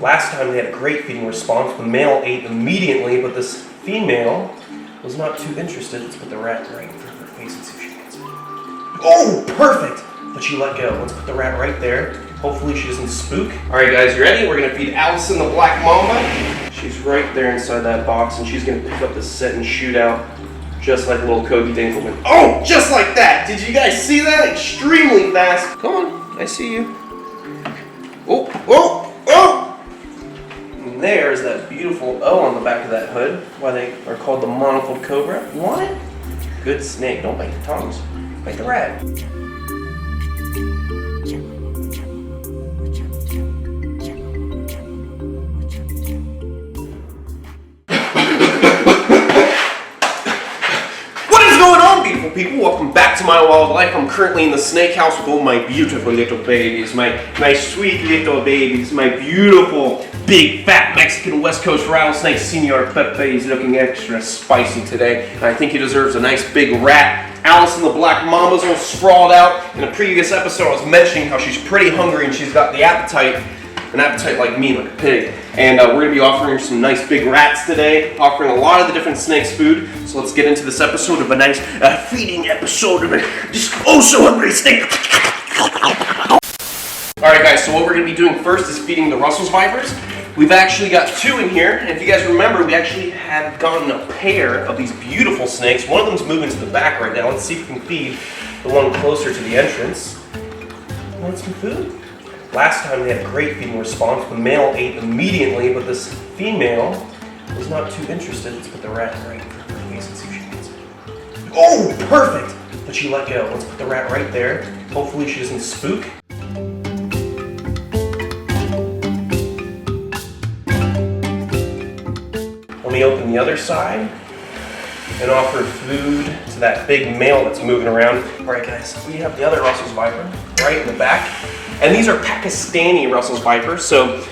Last time they had a great feeding response. The male ate immediately, but this female was not too interested. Let's put the rat right in front of her face and see if she gets it. Oh, perfect! But she let go. Let's put the rat right there. Hopefully she doesn't spook. All right, guys, you ready? We're gonna feed Allison the black mamba. She's right there inside that box, and she's gonna pick up the set and shoot out just like a little Kobe Dinkelman. Oh, just like that! Did you guys see that? Extremely fast. Come on, I see you. Oh, oh, oh! And there's that beautiful O on the back of that hood. Why they are called the Monopole Cobra. You want it? Good snake. Don't bite the tongues. Bite the rat. People, welcome back to my wildlife. I'm currently in the snake house with all my beautiful little babies, my sweet little babies, my beautiful big fat Mexican West Coast rattlesnake. Senor Pepe is looking extra spicy today, and I think he deserves a nice big rat. Allison the black mamba's all sprawled out. In a previous episode, I was mentioning how she's pretty hungry and she's got the appetite. An appetite like me, like a pig. And we're going to be offering some nice big rats today, offering a lot of the different snakes food. So let's get into this episode of a nice feeding episode of this oh so hungry snake. Alright guys, so what we're going to be doing first is feeding the Russell's vipers. We've actually got two in here, and if you guys remember, we actually had gotten a pair of these beautiful snakes. One of them's moving to the back right now. Let's see if we can feed the one closer to the entrance. Want some food? Last time they had a great feeding response. The male ate immediately, but this female was not too interested. Let's put the rat right in front of her face and see if she gets it. Oh, perfect! But she let go. Let's put the rat right there. Hopefully she doesn't spook. Let me open the other side and offer food to that big male that's moving around. All right, guys, we have the other Russell's viper right in the back. And these are Pakistani Russell's vipers, so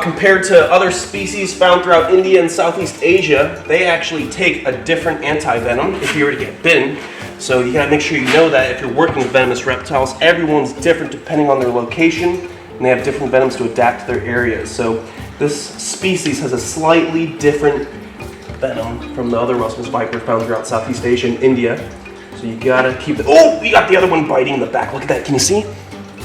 compared to other species found throughout India and Southeast Asia, they actually take a different anti-venom if you were to get bitten. So you gotta make sure you know that if you're working with venomous reptiles, everyone's different depending on their location, and they have different venoms to adapt to their areas. So this species has a slightly different venom from the other Russell's viper found throughout Southeast Asia and India. So you gotta keep it. Oh, we got the other one biting in the back. Look at that, can you see?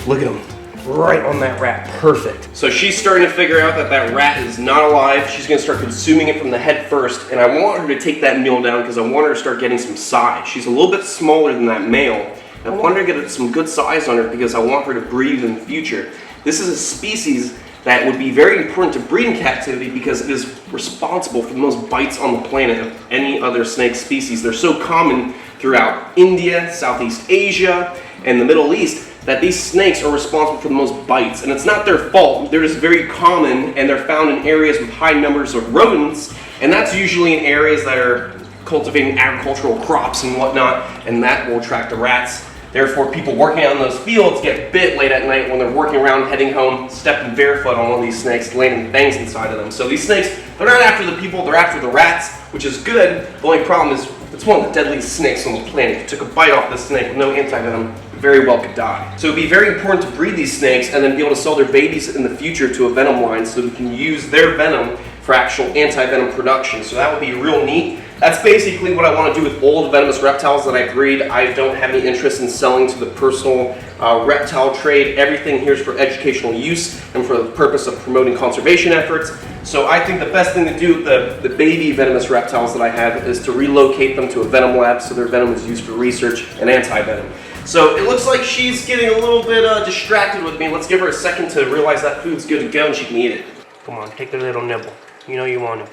Look at him, right on that rat, perfect. So she's starting to figure out that that rat is not alive. She's gonna start consuming it from the head first, and I want her to take that meal down because I want her to start getting some size. She's a little bit smaller than that male, and I want her to get some good size on her because I want her to breed in the future. This is a species that would be very important to breed in captivity because it is responsible for the most bites on the planet of any other snake species. They're so common throughout India, Southeast Asia, and the Middle East that these snakes are responsible for the most bites. And it's not their fault. They're just very common, and they're found in areas with high numbers of rodents, and that's usually in areas that are cultivating agricultural crops and whatnot, and that will attract the rats. Therefore, people working out in those fields get bit late at night when they're working around, heading home, stepping barefoot on one of these snakes, landing fangs inside of them. So these snakes, they're not after the people, they're after the rats, which is good. The only problem is it's one of the deadliest snakes on the planet. If you took a bite off this snake with no anti-venom, very well could die. So it would be very important to breed these snakes and then be able to sell their babies in the future to a venom line so we can use their venom for actual anti-venom production. So that would be real neat. That's basically what I want to do with all the venomous reptiles that I breed. I don't have any interest in selling to the personal reptile trade. Everything here is for educational use and for the purpose of promoting conservation efforts. So I think the best thing to do with the baby venomous reptiles that I have is to relocate them to a venom lab so their venom is used for research and anti-venom. So it looks like she's getting a little bit distracted with me. Let's give her a second to realize that food's good to go and she can eat it. Come on, take a little nibble. You know you want to.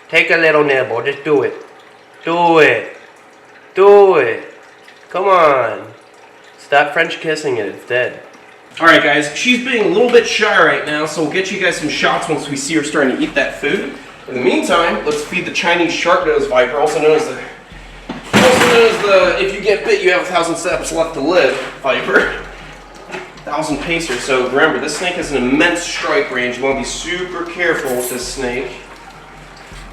Take a little nibble, just do it. Do it. Do it. Come on. Stop French kissing it, it's dead. Alright guys, she's being a little bit shy right now, so we'll get you guys some shots once we see her starting to eat that food. In the meantime, let's feed the Chinese sharp-nosed viper, also known as the if you get bit you have 1,000 steps left to live viper. 1,000 pacer. So remember, this snake has an immense strike range. You want to be super careful with this snake.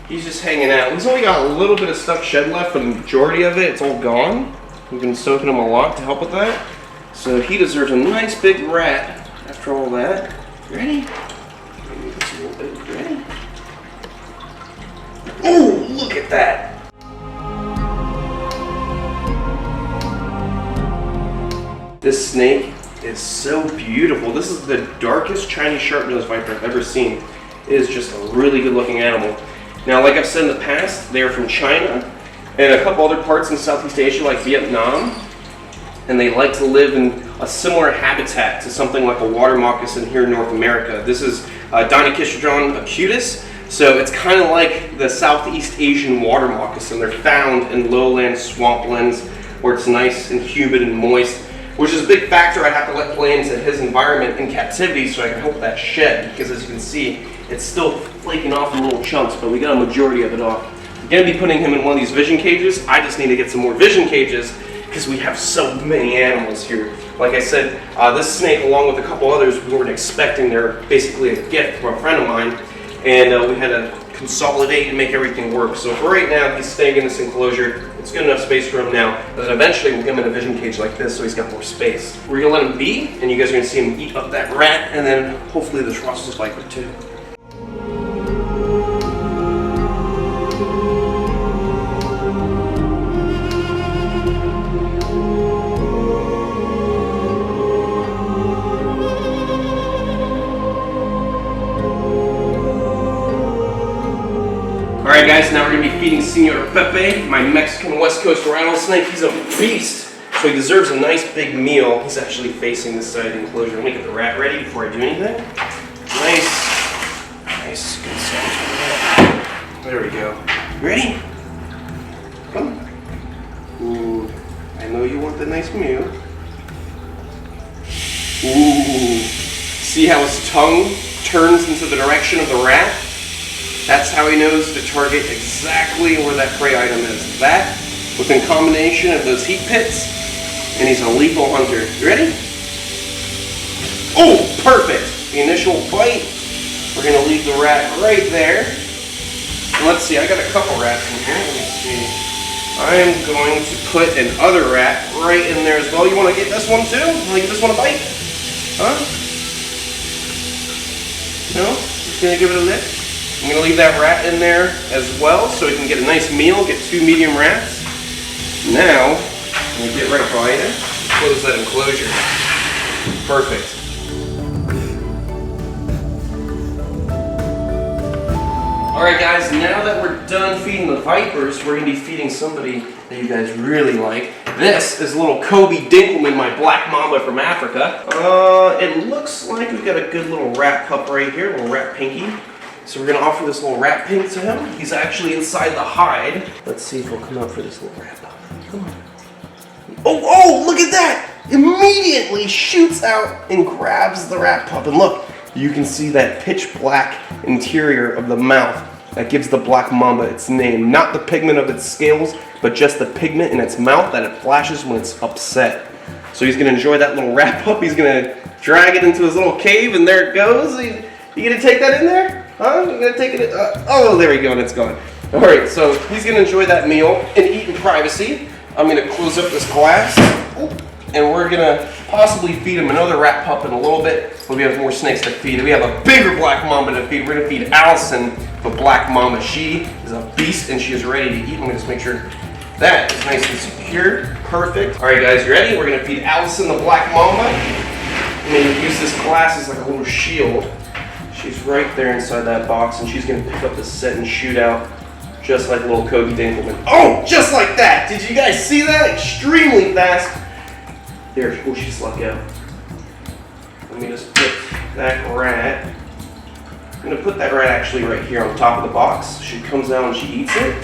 He's just hanging out. He's only got a little bit of stuff shed left, but the majority of it, it's all gone. We've been soaking him a lot to help with that. So he deserves a nice big rat after all that. Ready? Ready? Oh, look at that! This snake is so beautiful. This is the darkest Chinese sharp-nosed viper I've ever seen. It is just a really good-looking animal. Now, like I've said in the past, they are from China and a couple other parts in Southeast Asia like Vietnam, and they like to live in a similar habitat to something like a water moccasin here in North America. This is Donychistrodon acutus, so it's kind of like the Southeast Asian water moccasin. They're found in lowlands, swamplands, where it's nice and humid and moist, which is a big factor I have to let play into his environment in captivity so I can help that shed, because as you can see, it's still flaking off in little chunks, but we got a majority of it off. I'm gonna be putting him in one of these vision cages. I just need to get some more vision cages because we have so many animals here. Like I said, this snake, along with a couple others, we weren't expecting. They're basically a gift from a friend of mine, and we had to consolidate and make everything work. So for right now, he's staying in this enclosure. It's good enough space for him now, but then eventually we'll get him in a vision cage like this so he's got more space. We're gonna let him be, and you guys are gonna see him eat up that rat, and then hopefully this Russell's viper too. Alright guys, now we're going to be feeding Senor Pepe, my Mexican West Coast rattlesnake. He's a beast, so he deserves a nice big meal. He's actually facing this side of the enclosure. Let me get the rat ready before I do anything. Nice, good sound. There we go. You ready? Come. Ooh, I know you want the nice meal. Ooh, see how his tongue turns into the direction of the rat? That's how he knows to target exactly where that prey item is. That, within combination of those heat pits, and he's a lethal hunter. You ready? Oh, perfect! The initial bite. We're gonna leave the rat right there. And let's see, I got a couple rats in here. Let me see. I'm going to put another rat right in there as well. You wanna get this one too? Wanna give this one a bite? Huh? No? Just gonna give it a lick? I'm going to leave that rat in there as well so he can get a nice meal, get 2 medium rats. Now, I'm going to get right by it, close that enclosure. Perfect. Alright guys, now that we're done feeding the vipers, we're going to be feeding somebody that you guys really like. This is little Kobe Dinkelman, my black mamba from Africa. It looks like we've got a good little rat pup right here, little rat pinky. So we're going to offer this little rat pink to him. He's actually inside the hide. Let's see if he'll come out for this little rat pup. Come on. Oh, look at that! Immediately shoots out and grabs the rat pup. And look, you can see that pitch black interior of the mouth that gives the black mamba its name. Not the pigment of its scales, but just the pigment in its mouth that it flashes when it's upset. So he's going to enjoy that little rat pup. He's going to drag it into his little cave, and there it goes. You going to take that in there? Huh? You gonna take it? Oh, there we go, and it's gone. All right, so he's gonna enjoy that meal and eat in privacy. I'm gonna close up this glass, and we're gonna possibly feed him another rat pup in a little bit. But we have more snakes to feed. We have a bigger black mamba to feed. We're gonna feed Allison the black mamba. She is a beast, and she is ready to eat. I'm gonna just make sure that is nice and secure. Perfect. All right, guys, you ready? We're gonna feed Allison the black mamba. I'm gonna use this glass as like a little shield. She's right there inside that box, and she's going to pick up the scent and shoot out just like little Kobe Dinkelman. Oh, just like that! Did you guys see that? Extremely fast. There, oh, she snuck out. Let me just put that rat. I'm going to put that rat actually right here on top of the box. She comes out and she eats it.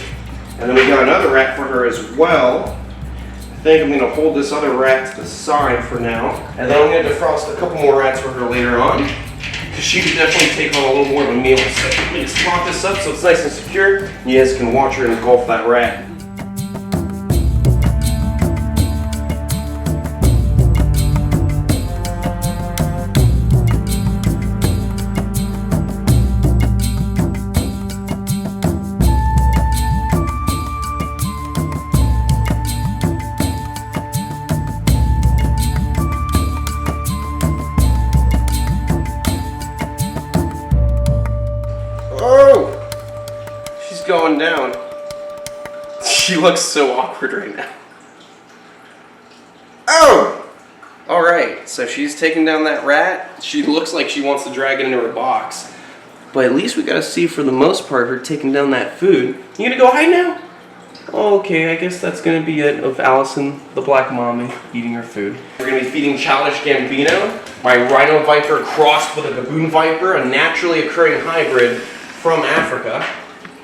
And then we got another rat for her as well. I think I'm going to hold this other rat to the side for now. And then I'm going to defrost a couple more rats for her later on. She could definitely take on a little more of a meal. So let me just lock this up so it's nice and secure. You guys can watch her engulf that rat. going down. She looks so awkward right now. Oh! Alright, so she's taking down that rat. She looks like she wants to drag it into her box. But at least we got to see, for the most part, her taking down that food. You gonna go hide now? Okay, I guess that's gonna be it of Allison, the black mommy, eating her food. We're gonna be feeding Childish Gambino, my rhino viper crossed with a baboon viper, a naturally occurring hybrid from Africa.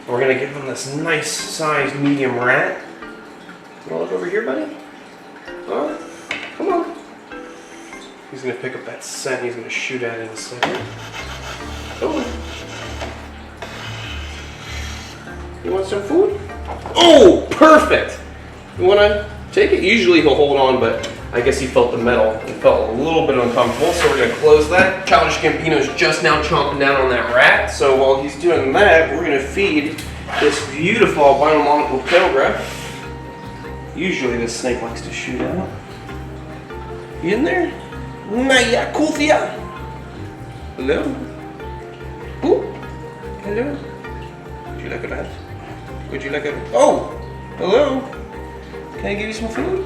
We're gonna give him this nice sized medium rat. You wanna look over here, buddy? Huh? Come on. He's gonna pick up that scent. He's gonna shoot at it in a second. Come on. You want some food? Oh, perfect! You wanna take it? Usually he'll hold on, but I guess he felt the metal and felt a little bit uncomfortable, so we're gonna close that. Childish Gambino is just now chomping down on that rat, so while he's doing that, we're gonna feed this beautiful albino Monopole Cobra. Usually this snake likes to shoot out. You in there? Naya Kuthia. Hello? Ooh. Hello? Would you like a rat? Would you like a... Oh! Hello? Can I give you some food?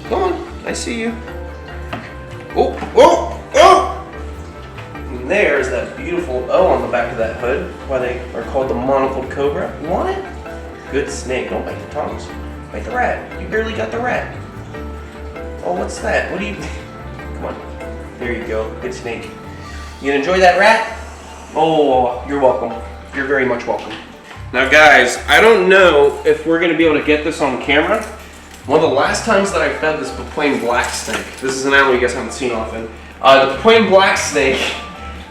Come on, I see you. Oh! Oh! Oh! And there's that beautiful O on the back of that hood, why they are called the Monopole Cobra. You want it? Good snake, don't bite the tongues. Bite the rat. You barely got the rat. Oh, what's that? What do you... Come on. There you go. Good snake. You gonna enjoy that rat? Oh, you're welcome. You're very much welcome. Now guys, I don't know if we're gonna be able to get this on camera. One of the last times that I fed this plain black snake, this is an animal you guys haven't seen often. The plain black snake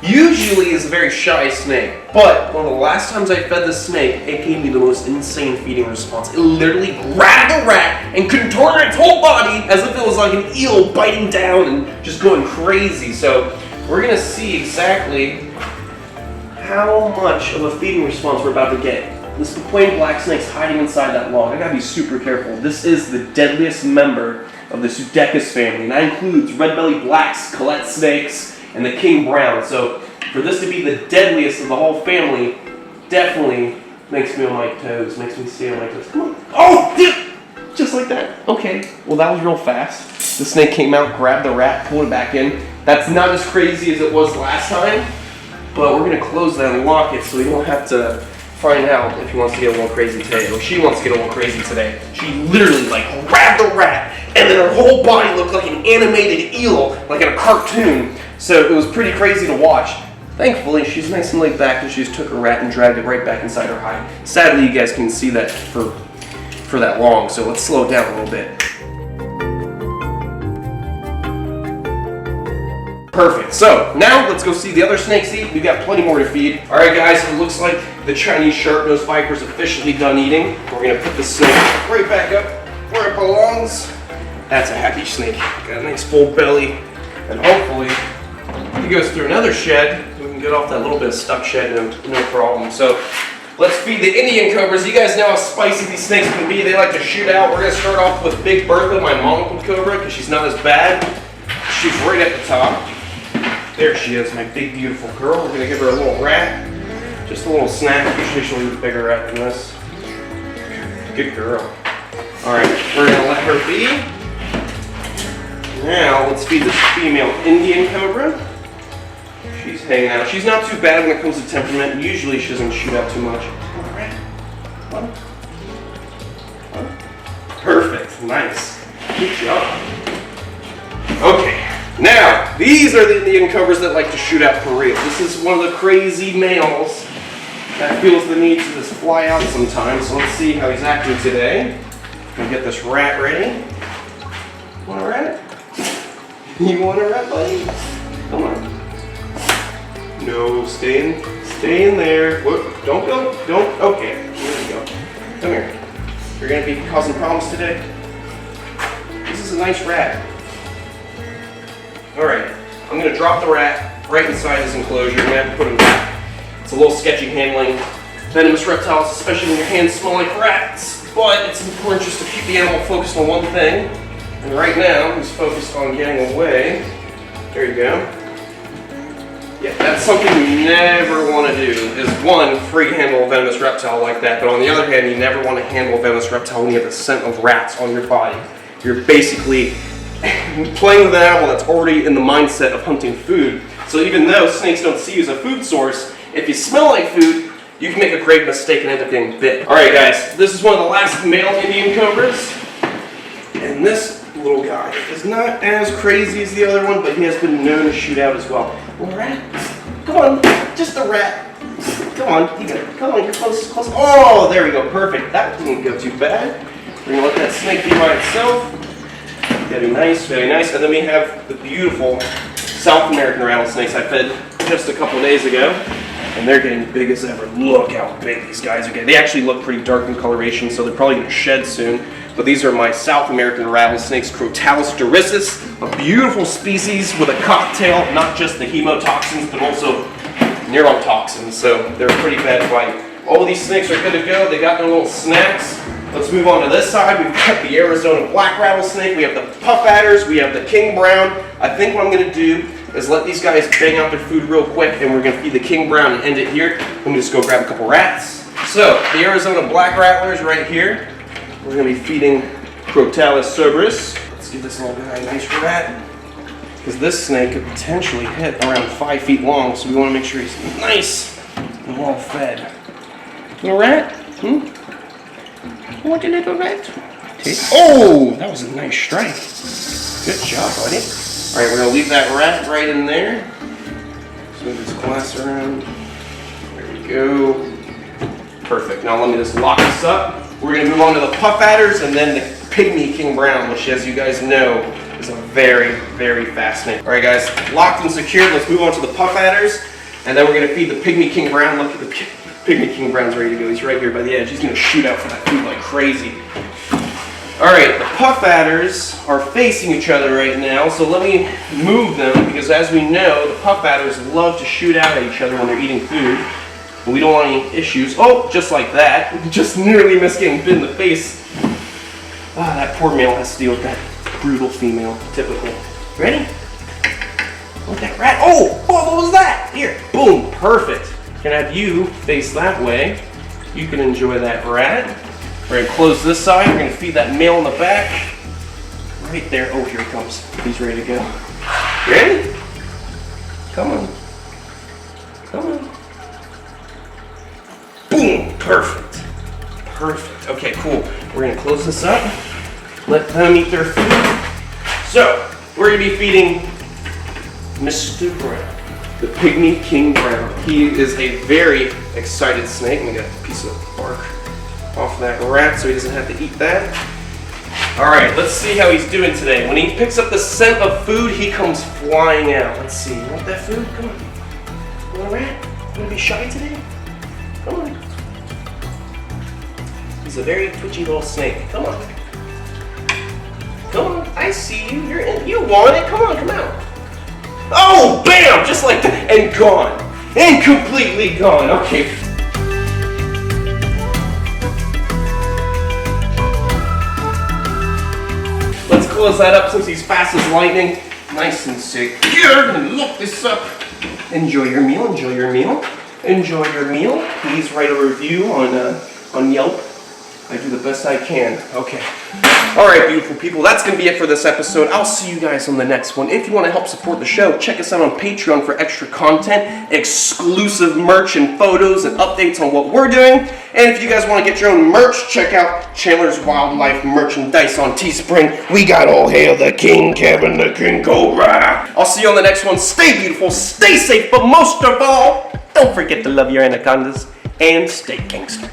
usually is a very shy snake, but one of the last times I fed this snake, it gave me the most insane feeding response. It literally grabbed the rat and contorted its whole body as if it was like an eel biting down and just going crazy. So we're gonna see exactly how much of a feeding response we're about to get. This plain black snake's hiding inside that log. I gotta be super careful. This is the deadliest member of the Pseudechis family, and that includes red-bellied blacks, collet snakes, and the king brown. So for this to be the deadliest of the whole family, definitely makes me on my toes, makes me stay on my toes. Come on. Oh, just like that. Okay, well that was real fast. The snake came out, grabbed the rat, pulled it back in. That's not as crazy as it was last time, but we're gonna close that and lock it so we don't have to find out if he wants to get a little crazy today, or she wants to get a little crazy today. She literally like grabbed the rat, and then her whole body looked like an animated eel, like in a cartoon. So it was pretty crazy to watch. Thankfully, she's nice and laid back, and she just took her rat and dragged it right back inside her hide. Sadly, you guys can see that for that long, so let's slow it down a little bit. Perfect. So now let's go see the other snakes eat. We've got plenty more to feed. All right, guys. It looks like the Chinese sharp-nosed viper is officially done eating. We're gonna put the snake right back up where it belongs. That's a happy snake. Got a nice full belly, and hopefully he goes through another shed. We can get off that little bit of stuck shed, no problem. So let's feed the Indian cobras. You guys know how spicy these snakes can be. They like to shoot out. We're gonna start off with Big Bertha, my Monopole cobra, because she's not as bad. She's right at the top. There she is, my big beautiful girl. We're gonna give her a little rat, just a little snack. Usually she'll eat a bigger rat than this. Good girl. All right, we're gonna let her be. Now let's feed this female Indian cobra. She's hanging out. She's not too bad when it comes to temperament. Usually she doesn't shoot out too much. Come on, rat. Come on. Come on. Perfect, nice. Good job. Okay. Now, these are the Indian cobras that like to shoot out for real. This is one of the crazy males that feels the need to just fly out sometimes. So let's see how he's acting today. Gonna get this rat ready. Want a rat? You want a rat, buddy? Come on. No, stay in there. Whoop, don't go, don't, okay, here we go. Come here. You're gonna be causing problems today? This is a nice rat. All right, I'm gonna drop the rat right inside his enclosure. We're gonna have to put him back. It's a little sketchy handling venomous reptiles, especially when your hands smell like rats. But it's important just to keep the animal focused on one thing. And right now, he's focused on getting away. There you go. Yeah, that's something you never want to do, is one, free handle a venomous reptile like that, but on the other hand, you never want to handle a venomous reptile when you have the scent of rats on your body. You're basically playing with an animal that's already in the mindset of hunting food. So even though snakes don't see you as a food source, if you smell like food, you can make a grave mistake and end up getting bit. Alright guys, this is one of the last male Indian cobras, and this little guy is not as crazy as the other one, but he has been known to shoot out as well. Little rat, come on, just a rat. Come on, you gotta, come on, close, close. Oh, there we go, perfect. That didn't go too bad. We're gonna let that snake be by itself. Very nice, very nice. And then we have the beautiful South American rattlesnakes I fed just a couple days ago, and they're getting big as ever. Look how big these guys are getting. They actually look pretty dark in coloration, so they're probably gonna shed soon. But these are my South American rattlesnakes, Crotalus dorissus, a beautiful species with a cocktail, not just the hemotoxins, but also neurotoxins, so they're a pretty bad fight. All of these snakes are good to go. They got their little snacks. Let's move on to this side. We've got the Arizona black rattlesnake, we have the puff adders, we have the king brown. I think what I'm gonna do is let these guys bang out their food real quick, and we're gonna feed the king brown and end it here. Let me just go grab a couple rats. So, the Arizona black rattlers right here. We're going to be feeding Crotalus sobris. Let's give this little guy a nice rat, because this snake could potentially hit around 5 feet long, so we want to make sure he's nice and well fed. Little rat? You want a little rat? Oh, that was a nice strike. Good job, buddy. Alright, we're going to leave that rat right in there. Let's move this glass around. There we go. Perfect. Now let me just lock this up. We're going to move on to the puff adders and then the pygmy king brown, which, as you guys know, is a very, very fast snake. Alright guys, locked and secured. Let's move on to the puff adders, and then we're going to feed the pygmy king brown. Look at the pygmy king brown's ready to go. He's right here by the edge. He's going to shoot out for that food like crazy. Alright, the puff adders are facing each other right now, so let me move them, because as we know, the puff adders love to shoot out at each other when they're eating food. We don't want any issues. Oh, just like that. Just nearly missed getting bit in the face. Ah, that poor male has to deal with that brutal female. Typical. Ready? Look at that rat. Oh, what was that? Here, boom, perfect. Gonna have you face that way. You can enjoy that rat. We're gonna close this side. We're gonna feed that male in the back. Right there. Oh, here he comes. He's ready to go. Ready? Come on. Come on. Boom! Perfect. Perfect. Okay, cool. We're going to close this up. Let them eat their food. So, we're going to be feeding Mr. Brown, the pygmy king brown. He is a very excited snake. Let me get a piece of bark off that rat so he doesn't have to eat that. Alright, let's see how he's doing today. When he picks up the scent of food, he comes flying out. Let's see. You want that food? Come on. Little rat? You want to be shy today? Come on. He's a very twitchy little snake. Come on. Come on. I see you. You're in. You want it. Come on. Come out. Oh, bam! Just like that. And gone. And completely gone. Okay. Let's close that up since he's fast as lightning. Nice and secure. And look this up. Enjoy your meal. Enjoy your meal. Enjoy your meal. Please write a review on Yelp. I do the best I can. Okay. Alright, beautiful people. That's going to be it for this episode. I'll see you guys on the next one. If you want to help support the show, check us out on Patreon for extra content, exclusive merch and photos and updates on what we're doing. And if you guys want to get your own merch, check out Chandler's Wildlife Merchandise on Teespring. We got all hail the King Kevin, the King Cobra. I'll see you on the next one. Stay beautiful, stay safe, but most of all, don't forget to love your anacondas and stay gangster.